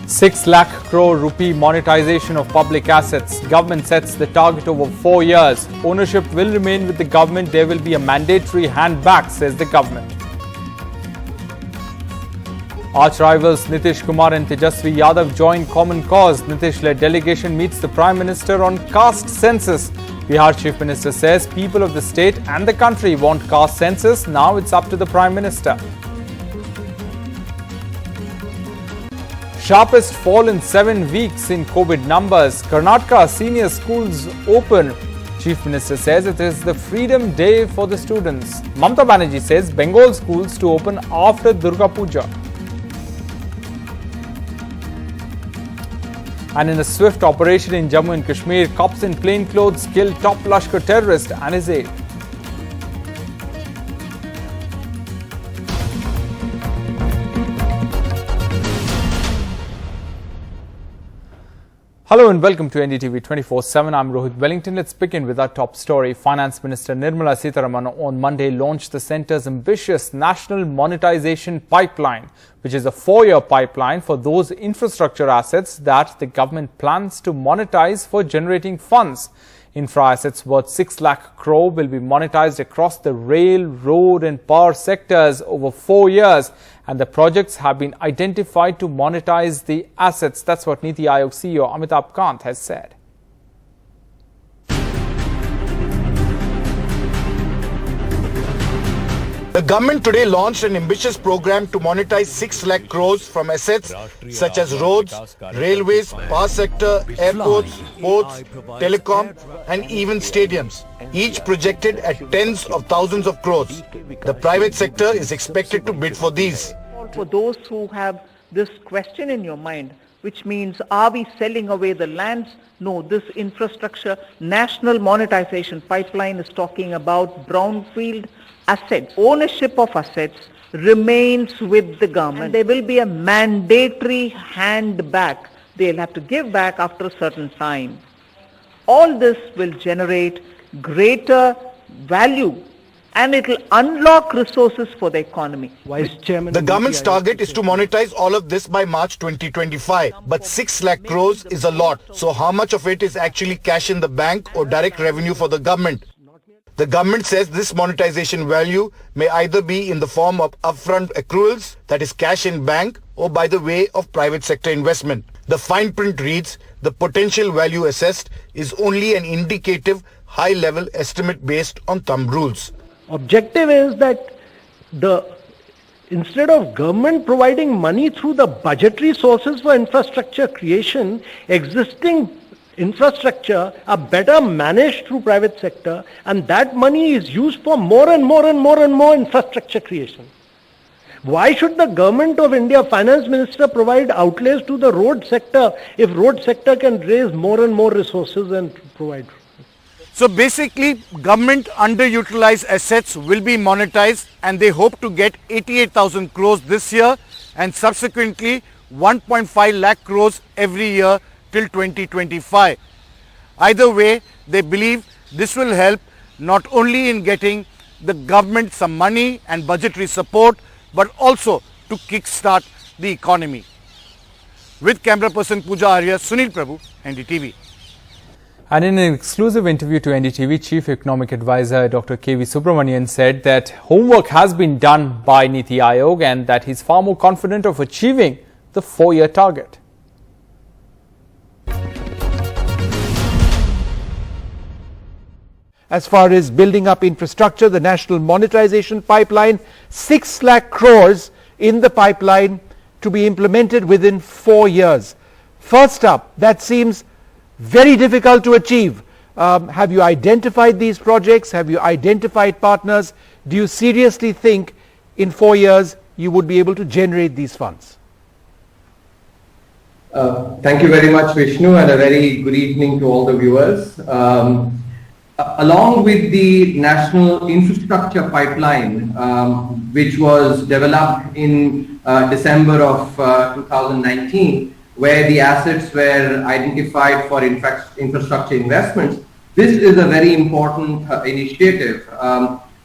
6 lakh crore rupee monetization of public assets. Government sets the target over 4 years. Ownership will remain with the government. There will be a mandatory hand back, says the government. Arch rivals Nitish Kumar and Tejasvi Yadav join common cause. Nitish-led delegation meets the Prime Minister on caste census. Bihar Chief Minister says people of the state and the country want caste census. Now it's up to the Prime Minister. Sharpest fall in 7 weeks in COVID numbers. Karnataka senior schools open. Chief Minister says it is the freedom day for the students. Mamata Banerjee says Bengal schools to open after Durga Puja. And in a swift operation in Jammu and Kashmir, cops in plainclothes killed top Lashkar terrorist and his aide. Hello and welcome to NDTV 24/7. I'm Rohit Wellington. Let's begin with our top story. Finance Minister Nirmala Sitharaman on Monday launched the centre's ambitious National Monetisation Pipeline, which is a 4-year pipeline for those infrastructure assets that the government plans to monetize for generating funds. Infra assets worth 6 lakh crore will be monetized across the rail, road and power sectors over 4 years. And the projects have been identified to monetize the assets. That's what Niti Aayog CEO Amitabh Kant has said. The government today launched an ambitious program to monetize 6 lakh crores from assets such as roads, railways, power sector, airports, ports, telecom and even stadiums, each projected at tens of thousands of crores. The private sector is expected to bid for these. For those who have this question in your mind, which means are we selling away the lands? No, this infrastructure national monetization pipeline is talking about brownfield assets. Ownership of assets remains with the government. There will be a mandatory hand back. They'll have to give back after a certain time. All this will generate greater value and it will unlock resources for the economy. The government's target is to monetize all of this by March 2025. But 6 lakh crores is a lot. So how much of it is actually cash in the bank or direct revenue for the government? The government says this monetization value may either be in the form of upfront accruals, that is cash in bank, or by the way of private sector investment. The fine print reads, the potential value assessed is only an indicative high-level estimate based on thumb rules. Objective is that instead of government providing money through the budgetary sources for infrastructure creation, existing infrastructure are better managed through private sector, and that money is used for more and more infrastructure creation. Why should the government of India finance minister provide outlays to the road sector if road sector can raise more and more resources and provide? So basically government underutilized assets will be monetized and they hope to get 88,000 crores this year and subsequently 1.5 lakh crores every year till 2025. Either way, they believe this will help not only in getting the government some money and budgetary support, but also to kickstart the economy. With camera person Pooja Arya, Sunil Prabhu, NDTV. And in an exclusive interview to NDTV, Chief Economic Advisor Dr. K.V. Subramanian said that homework has been done by Niti Aayog and that he's far more confident of achieving the 4-year target. As far as building up infrastructure, the national monetization pipeline, 6 lakh crores in the pipeline to be implemented within 4 years. First up, that seems very difficult to achieve. Have you identified these projects? Have you identified partners? Do you seriously think in 4 years you would be able to generate these funds? Thank you very much, Vishnu, and a very good evening to all the viewers. Along with the National Infrastructure Pipeline, which was developed in December of 2019, where the assets were identified for infrastructure investments, this is a very important initiative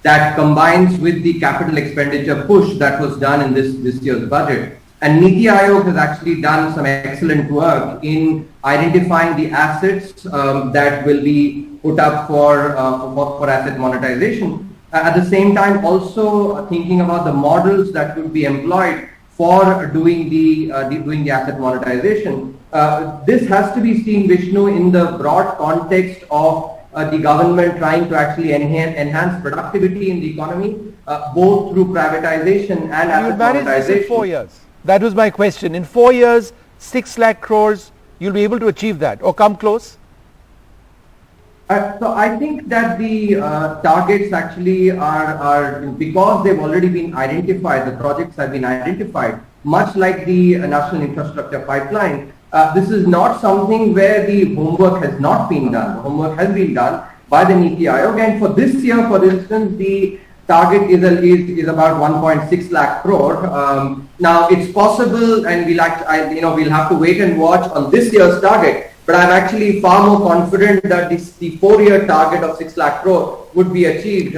that combines with the capital expenditure push that was done in this year's budget. And NITI Aayog has actually done some excellent work in identifying the assets that will be put up for asset monetization. At the same time, also thinking about the models that would be employed for doing the asset monetization. This has to be seen, Vishnu, in the broad context of the government trying to actually enhance productivity in the economy, both through privatization and asset monetization. In 4 years. That was my question. In 4 years, 6 lakh crores, you'll be able to achieve that or come close? So I think that the targets actually are because they've already been identified, the projects have been identified, much like the National Infrastructure Pipeline. This is not something where the homework has not been done. The homework has been done by the NITI Aayog, and for this year, for instance, the target is about 1.6 lakh crore. Now it's possible, and we'll have to wait and watch on this year's target. But I'm actually far more confident that the 4-year target of 6 lakh crore would be achieved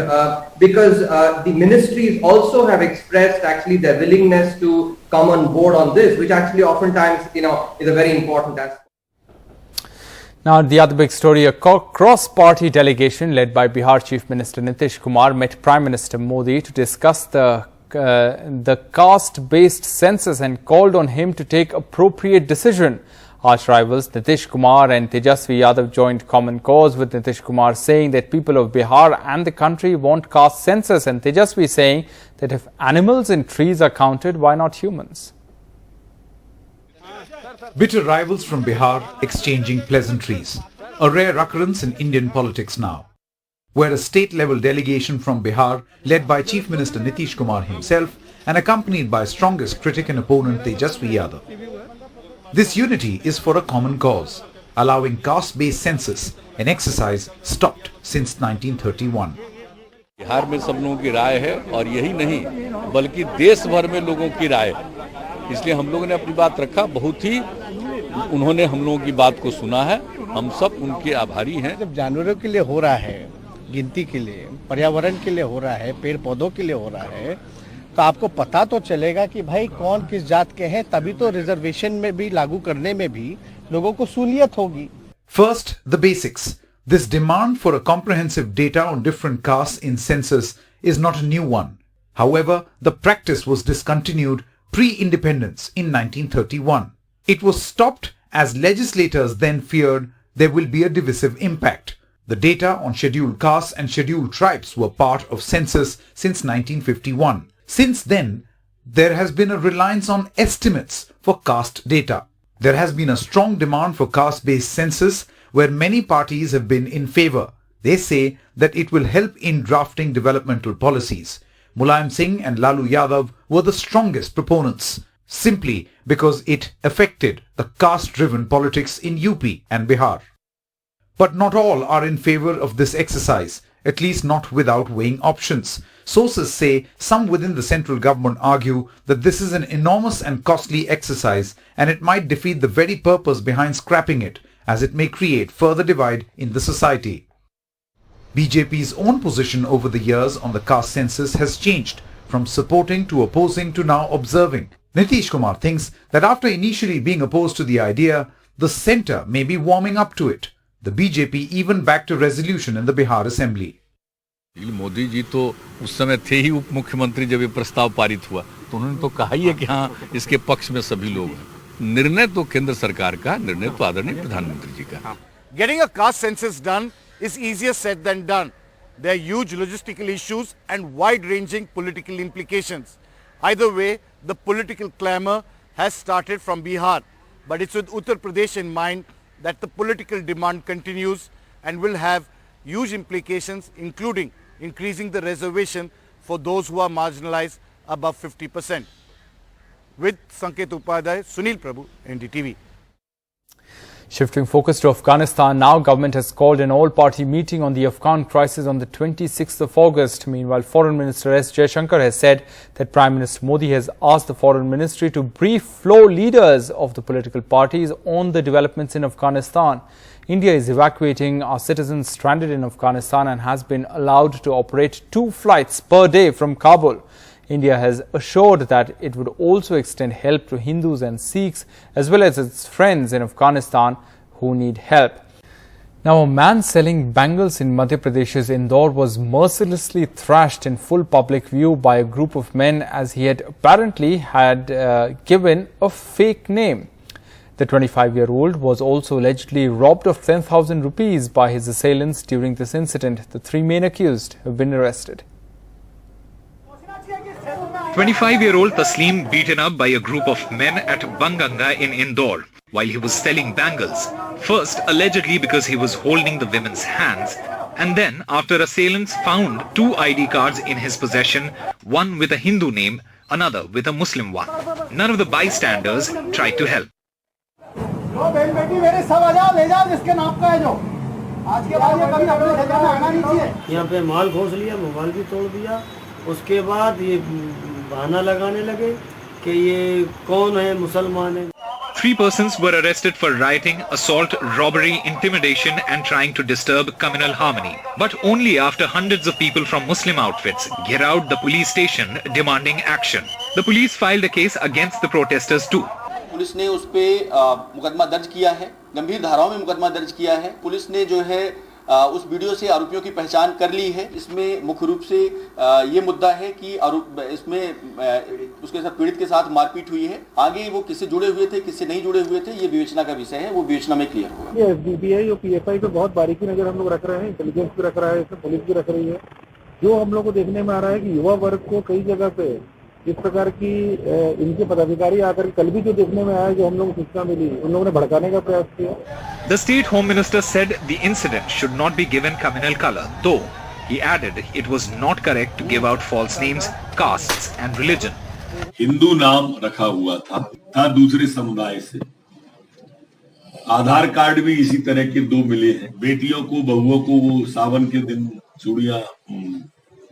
because the ministries also have expressed actually their willingness to come on board on this, which actually oftentimes is a very important aspect. Now, the other big story, a cross-party delegation led by Bihar Chief Minister Nitish Kumar met Prime Minister Modi to discuss the caste-based census and called on him to take appropriate decision. Arch rivals Nitish Kumar and Tejasvi Yadav joined common cause, with Nitish Kumar saying that people of Bihar and the country want caste census, and Tejasvi saying that if animals and trees are counted, why not humans? Bitter rivals from Bihar exchanging pleasantries, a rare occurrence in Indian politics now, where a state-level delegation from Bihar, led by Chief Minister Nitish Kumar himself and accompanied by strongest critic and opponent Tejasvi Yadav. This unity is for a common cause, allowing caste-based census, an exercise stopped since 1931. Bihar में सब लोगों की राय है और यही नहीं बल्कि देश भर में लोगों की राय है, इसलिए हम लोगों ने अपनी बात रखा। बहुत ही उन्होंने हम लोगों की बात को सुना है, हम सब उनके आभारी हैं। जब जानवरों के लिए हो रहा है, गिनती के लिए, पर्यावरण के लिए हो रहा है, पेड़ पौधों के लिए हो रहा है, तो आपको पता तो चलेगा कि भाई कौन किस जात के हैं, तभी तो रिजर्वेशन में भी लागू करने में भी लोगों को सहूलियत होगी। First, the basics. This demand for a comprehensive data on different castes in census is not a new one. However, the practice was discontinued pre-independence in 1931. It was stopped as legislators then feared there will be a divisive impact. The data on scheduled castes and scheduled tribes were part of census since 1951. Since then, there has been a reliance on estimates for caste data. There has been a strong demand for caste-based census where many parties have been in favor. They say that it will help in drafting developmental policies. Mulayam Singh and Lalu Yadav were the strongest proponents, simply because it affected the caste-driven politics in UP and Bihar. But not all are in favor of this exercise, at least not without weighing options. Sources say some within the central government argue that this is an enormous and costly exercise and it might defeat the very purpose behind scrapping it, as it may create further divide in the society. BJP's own position over the years on the caste census has changed from supporting to opposing to now observing. Nitish Kumar thinks that after initially being opposed to the idea, the centre may be warming up to it. The BJP even backed a resolution in the Bihar Assembly. Modi ji तो उस समय थे ही उप मुख्यमंत्री जब ये प्रस्ताव पारित हुआ, तो उन्होंने तो कहा ही है कि हाँ इसके पक्ष में सभी लोग हैं। निर्णय तो केंद्र सरकार का, निर्णय तो आदरणीय प्रधानमंत्री जी का। Getting a caste census done is easier said than done. There are huge logistical issues and wide-ranging political implications. Either way, the political clamor has started from Bihar, but it's with Uttar Pradesh in mind that the political demand continues and will have huge implications, including increasing the reservation for those who are marginalized above 50%. With Sanket Upadhyay, Sunil Prabhu, NDTV. Shifting focus to Afghanistan, now government has called an all-party meeting on the Afghan crisis on the 26th of August. Meanwhile, Foreign Minister S. Jaishankar has said that Prime Minister Modi has asked the Foreign Ministry to brief floor leaders of the political parties on the developments in Afghanistan. India is evacuating our citizens stranded in Afghanistan and has been allowed to operate 2 flights per day from Kabul. India has assured that it would also extend help to Hindus and Sikhs as well as its friends in Afghanistan who need help. Now, a man selling bangles in Madhya Pradesh's Indore was mercilessly thrashed in full public view by a group of men as he had apparently given a fake name. The 25-year-old was also allegedly robbed of 10,000 rupees by his assailants during this incident. The three main accused have been arrested. 25-year-old Taslim beaten up by a group of men at Banganga in Indore while he was selling bangles. First, allegedly because he was holding the women's hands, and then after assailants found two ID cards in his possession, one with a Hindu name, another with a Muslim one. None of the bystanders tried to help. यहाँ पे माल घोंस लिया, mobile भी तोड़ दिया। उसके बाद ये बहाना लगाने लगे कि ये कौन है, मुसलमान है। 3 persons were arrested for rioting, assault, robbery, intimidation and trying to disturb communal harmony. But only after hundreds of people from Muslim outfits gheraoed the police station demanding action. The police filed a case against the protesters too. Police ने उस पे मुकदमा दर्ज किया है, गंभीर धाराओं में मुकदमा दर्ज किया है। पुलिस ने जो है उस वीडियो से आरोपियों की पहचान कर ली है। इसमें मुख्य रूप से ये मुद्दा है कि इसमें उसके साथ पीड़ित के साथ मारपीट हुई है। आगे वो किससे जुड़े हुए थे, किससे नहीं जुड़े हुए थे, ये विवेचना का विषय है, वो विवेचना में क्लियर होगा। ये एसडीपीआई और पीएफआई पे बहुत बारीकी नजर हम लोग रख रहे हैं, इंटेलिजेंस भी रख रहा है, इसमें पुलिस भी रख रही है। जो हम लोग को देखने में आ रहा है कि युवा वर्ग को कई जगह पे इस प्रकार की इनके पदाधिकारी आकर कल भी जो देखने में आया, जो हम लोगों को सूचना मिली, उन लोगों ने भड़काने का प्रयास किया। The State Home Minister said the incident should not be given communal color, though he added it was not correct to give out false names, castes and religion. Hindu नाम रखा हुआ था दूसरे समुदाय से। आधार कार्ड भी इसी तरह के 2 मिले हैं। बेटियों को, बहुओं को वो सावन के दिन चूड़ियां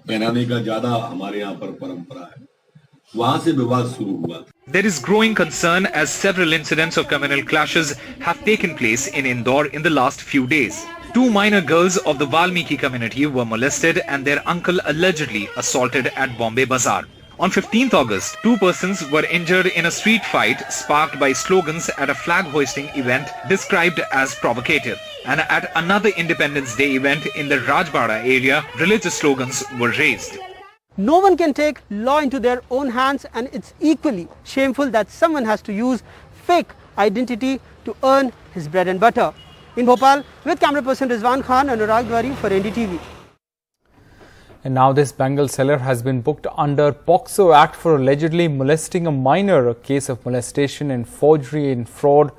पहनाने का ज्यादा हमारे यहाँ पर परंपरा है। वहां से विवाद शुरू हुआ। There is growing concern as several incidents of communal clashes have taken place in Indore in the last few days. 2 minor girls of the Valmiki community were molested and their uncle allegedly assaulted at Bombay Bazaar. On 15th August, 2 persons were injured in a street fight sparked by slogans at a flag hoisting event described as provocative. And at another Independence Day event in the Rajbada area, religious slogans were raised. No one can take law into their own hands, and it's equally shameful that someone has to use fake identity to earn his bread and butter. In Bhopal, with camera person Rizwan Khan and Anurag Dwari for NDTV. And now this bangle seller has been booked under POCSO Act for allegedly molesting a minor. A case of molestation and forgery and fraud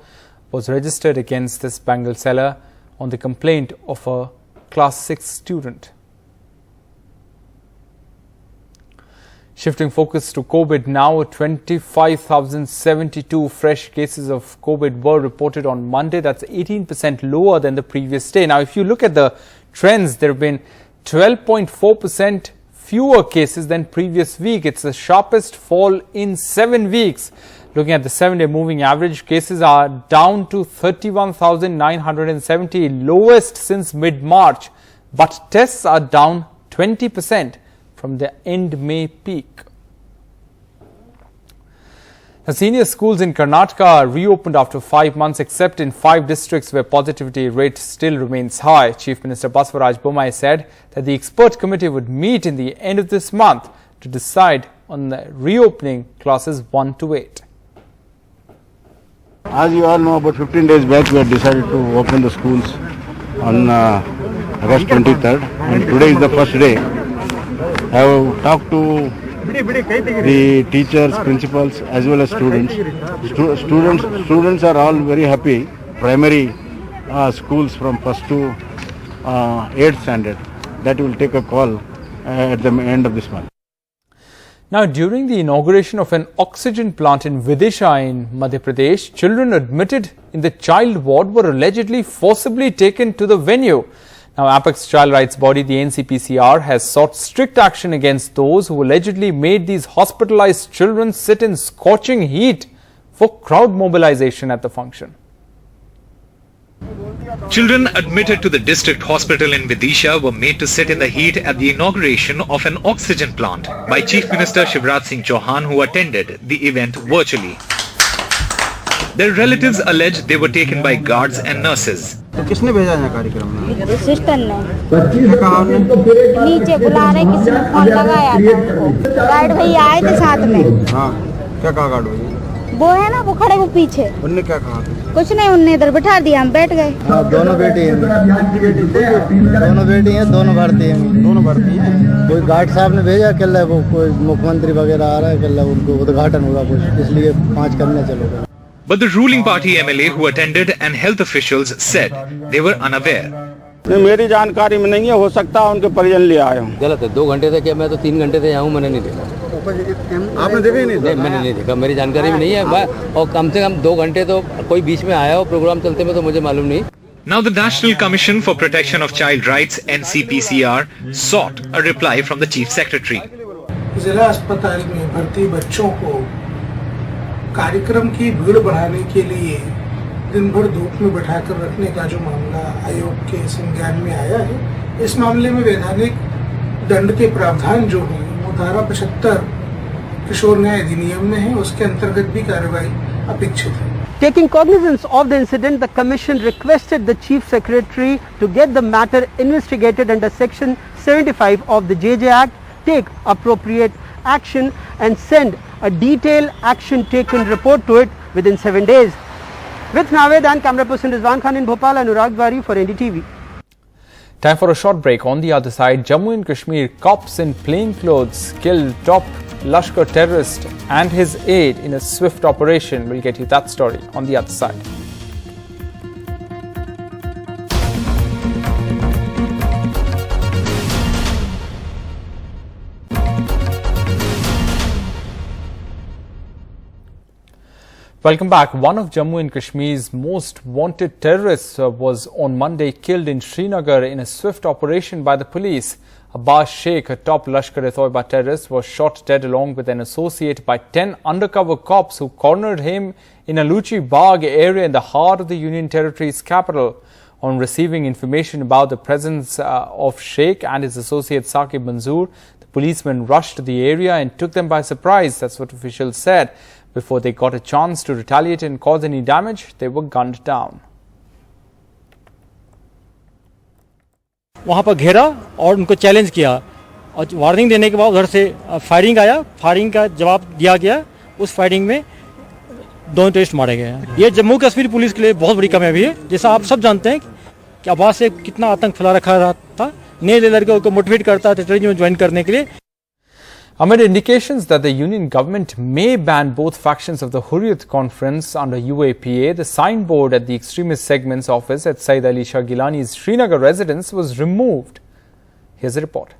was registered against this bangle seller on the complaint of a Class 6 student. Shifting focus to COVID now, 25,072 fresh cases of COVID were reported on Monday. That's 18% lower than the previous day. Now, if you look at the trends, there have been 12.4% fewer cases than previous week. It's the sharpest fall in 7 weeks. Looking at the 7-day moving average, cases are down to 31,970, lowest since mid-March. But tests are down 20%. From the end May peak. The senior schools in Karnataka are reopened after 5 months, except in 5 districts where positivity rate still remains high. Chief Minister Basavaraj Bommai said that the expert committee would meet in the end of this month to decide on the reopening classes 1 to 8. As you all know, about 15 days back we had decided to open the schools on August 23rd, and today is the first day. I have talked to the teachers, principals as well as students. Students are all very happy. Primary schools from 1st to 8th standard, that will take a call at the end of this month. Now, during the inauguration of an oxygen plant in Vidisha in Madhya Pradesh, children admitted in the child ward were allegedly forcibly taken to the venue. Now, Apex child rights body, the NCPCR, has sought strict action against those who allegedly made these hospitalized children sit in scorching heat for crowd mobilization at the function. Children admitted to the district hospital in Vidisha were made to sit in the heat at the inauguration of an oxygen plant by Chief Minister Shivraj Singh Chauhan, who attended the event virtually. Their relatives alleged they were taken by guards and nurses. तो किसने भेजा है कार्यक्रम में? Sister ने। नीचे बुला रहे, किसी ने फोन लगाया था उनको। गार्ड भैया आए थे साथ में। हाँ, क्या कहा गार्ड भैया? वो है ना, वो खड़े वो पीछे। उनने क्या कहा? कुछ नहीं, उनने इधर बिठा दिया, हम बैठ गए। हाँ, दोनों बेटी हैं, दोनों भारतीय हैं। दोनों भारतीय हैं। कोई गार्ड साहब ने भेजा कल, वो कोई मुख्यमंत्री वगैरह आ रहा है कल, उनको उद्घाटन होगा कुछ, इसलिए 5 करने चलोगे। But the ruling party MLA who attended and health officials said they were unaware. मेरी जानकारी में नहीं है, हो सकता है उनके परिजन ले आए हों। गलत है, 2 घंटे से क्या, मैं तो 3 घंटे से यहाँ हूँ, मैंने नहीं देखा। आपने देखा ही नहीं? नहीं, मैंने नहीं देखा, मेरी जानकारी में नहीं है। और कम से कम 2 घंटे तो कोई बीच में आया हो प्रोग्राम चलते में, तो मुझे मालूम नहीं। Now the National Commission for Protection of Child Rights (NCPCR) sought a reply from the Chief Secretary. जिला अस्पताल में भर्ती बच्चों को कार्यक्रम की भीड़ बढ़ाने के लिए दिन भर धूप में बैठाकर रखने का जो मामला आयोग के संज्ञान में आया है, इस मामले में वैधानिक दंड के प्रावधान जो है वो धारा 75 किशोर न्याय अधिनियम में है, उसके अंतर्गत भी कार्रवाई अपेक्षित है। Taking cognizance of the incident, the Commission requested the Chief Secretary to get the matter investigated under Section 75 of the JJ Act, take appropriate action and send a detailed action taken report to it within 7 days. With Naved and camera person Rizwan Khan in Bhopal, Anurag Bari for NDTV. Time for a short break. On the other side, Jammu and Kashmir, cops in plain clothes killed top Lashkar terrorist and his aide in a swift operation. We'll get you that story on the other side. Welcome back. One of Jammu and Kashmir's most wanted terrorists was on Monday killed in Srinagar in a swift operation by the police. Abbas Sheikh, a top Lashkar-e-Toiba terrorist, was shot dead along with an associate by 10 undercover cops who cornered him in a Luchi Bagh area in the heart of the Union Territory's capital. On receiving information about the presence of Sheikh and his associate Saqib Manzoor, the policemen rushed to the area and took them by surprise. That's what officials said. Before they got a chance to retaliate and cause any damage, they were gunned down. वहाँ पर घेरा और उनको challenge किया और warning देने के बाद उधर से फायरिंग आया, फायरिंग का जवाब दिया गया। उस फायरिंग में 2 टेररिस्ट मारे गए हैं। ये जम्मू कश्मीर पुलिस के लिए बहुत बड़ी कामयाबी है। जैसा आप सब जानते हैं कि अब्बास से कितना आतंक फैला रखा था, नए लड़कों को मोटिवेट करता है टेररिज्म में ज्वाइन करने के लिए। Amid indications that the union government may ban both factions of the Hurriyat conference under UAPA, the signboard at the extremist segment's office at Said Ali Shah Gilani's Srinagar residence was removed. Here's a report.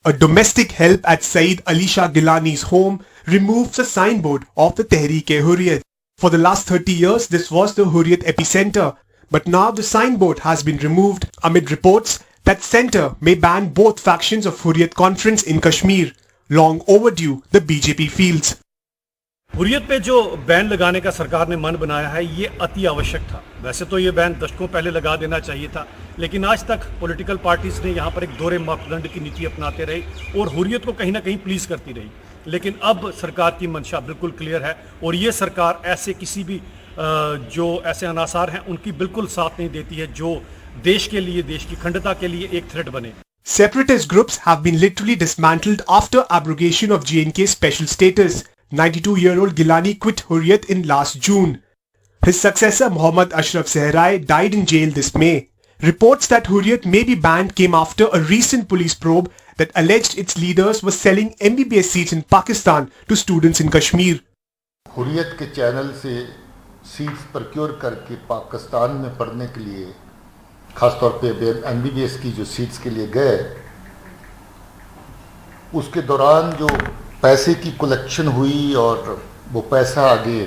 A domestic help at Said Ali Shah Gilani's home removes a signboard of the Tehreek-e-Hurriyat. For the last 30 years, this was the Hurriyat epicenter. But now the signboard has been removed amid reports that center may ban both factions of Hurriyat conference in Kashmir. Long overdue, the BJP feels. Hurriyat पे जो ban लगाने का सरकार ने मन बनाया है, ये अति आवश्यक था। वैसे तो ये बैन दशकों पहले लगा देना चाहिए था, लेकिन आज तक पॉलिटिकल पार्टीज ने यहाँ पर एक दोहरे मापदंड की नीति अपनाते रही और हुर्रियत को कहीं ना कहीं प्लीज करती रही। लेकिन अब सरकार की मंशा बिल्कुल क्लियर है और ये सरकार ऐसे किसी भी जो ऐसे अनासार हैं उनकी बिल्कुल साथ नहीं देती है जो देश के लिए, देश की अखंडता के लिए एक थ्रेट बने। Separatist groups have been literally dismantled after abrogation of JNK's special status. 92-year-old Gilani quit Hurriyat in last June. His successor Mohammad Ashraf Sehrai died in jail this May. Reports that Hurriyat may be banned came after a recent police probe that alleged its leaders were selling MBBS seats in Pakistan to students in Kashmir. Hurriyat के channel से seats procure करके पाकिस्तान में पढ़ने के लिए खासतौर पे MBBS की जो सीट्स के लिए गए, उसके दौरान जो पैसे की कलेक्शन हुई और वो पैसा आगे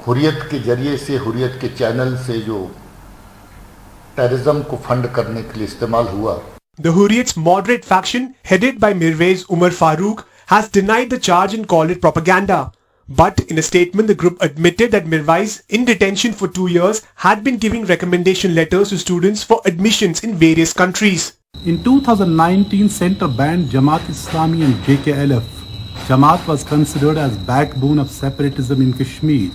हुर्रियत के जरिए से, हुर्रियत के चैनल से जो टेररिज्म को फंड करने के लिए इस्तेमाल हुआ। The Hurriyat's moderate faction headed by Mirwaiz Umar Farooq has denied the charge and called it propaganda. But in a statement, the group admitted that Mirwais, in detention for 2 years, had been giving recommendation letters to students for admissions in various countries. In 2019, Centre banned Jamaat Islami and JKLF. Jamaat was considered as backbone of separatism in Kashmir.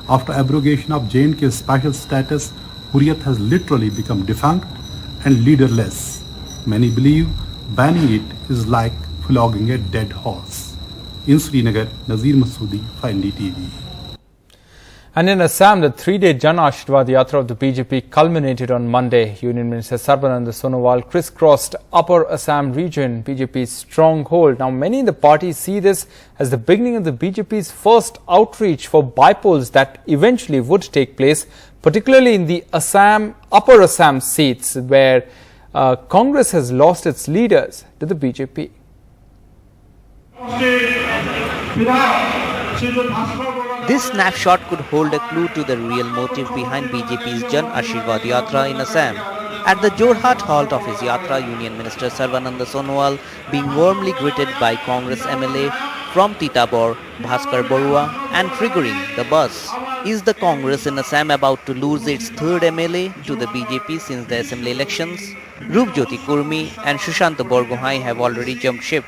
After abrogation of J&K's special status, Hurriyat has literally become defunct and leaderless. Many believe banning it is like flogging a dead horse. In Srinagar, Nazir Masoodi for NDTV. And in Assam, the 3-day Jan Ashirwad Yatra of the BJP culminated on Monday. Union Minister Sarbanand Sonowal crisscrossed Upper Assam region, BJP's stronghold. Now, many in the party see this as the beginning of the BJP's first outreach for bypolls that eventually would take place, particularly in the Upper Assam seats where Congress has lost its leaders to the BJP. This snapshot could hold a clue to the real motive behind BJP's Jan Ashirwad Yatra in Assam. At the Jorhat halt of his Yatra, Union Minister Sarbanand Sonowal being warmly greeted by Congress MLA from Titabar, Bhaskar Barua, and triggering the bus. Is the Congress in Assam about to lose its third MLA to the BJP since the assembly elections? Roopjyoti Kurmi and Shushant Borgohain have already jumped ship.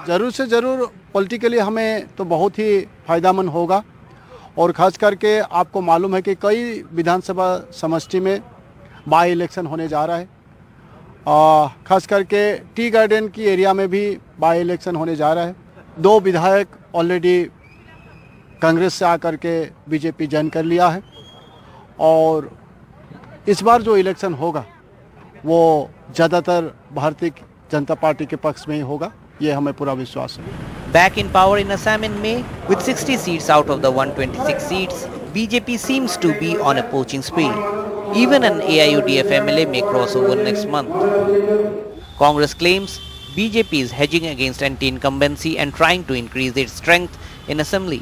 ज़रूर से ज़रूर politically हमें तो बहुत ही फ़ायदेमंद होगा और ख़ास करके आपको मालूम है कि कई विधानसभा समष्टि में बाई इलेक्शन होने जा रहा है। ख़ास करके टी गार्डन की एरिया में भी बाई इलेक्शन होने जा रहा है। 2 विधायक ऑलरेडी कांग्रेस से आकर के बीजेपी ज्वाइन कर लिया है और इस बार जो इलेक्शन होगा वो ज़्यादातर भारतीय जनता पार्टी के पक्ष में ही होगा। ये हमें पूरा विश्वास है। Back in power in Assam in May, with 60 seats out of the 126 seats, BJP seems to be on a poaching spree. Even an AIUDF MLA may cross over next month. Congress claims BJP is hedging against anti-incumbency and trying to increase its strength in assembly.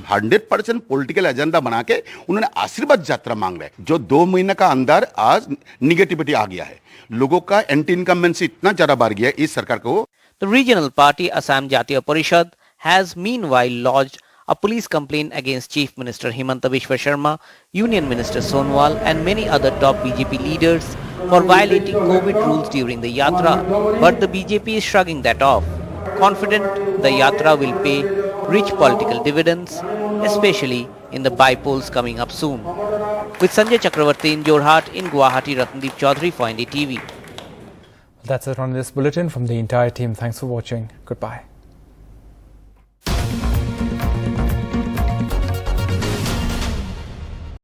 100% political agenda बना के उन्होंने आशीर्वाद यात्रा मांग रहे जो 2 महीने का अंदर आज निगेटिविटी आ गया है। लोगों का एंटी इनकम्बेंसी इतना ज्यादा बढ़ गया इस सरकार को। The regional party Assam Jatiya Parishad has meanwhile lodged a police complaint against Chief Minister Himanta Biswa Sharma, Union Minister Sonowal and many other top BJP leaders for violating COVID rules during the Yatra, but the BJP is shrugging that off, confident the Yatra will pay rich political dividends, especially in the bypolls coming up soon. With Sanjay Chakravarti in Jorhat, in Guwahati, Ratndeep Chaudhary for NDTV. That's it on this bulletin from the entire team. Thanks for watching. Goodbye.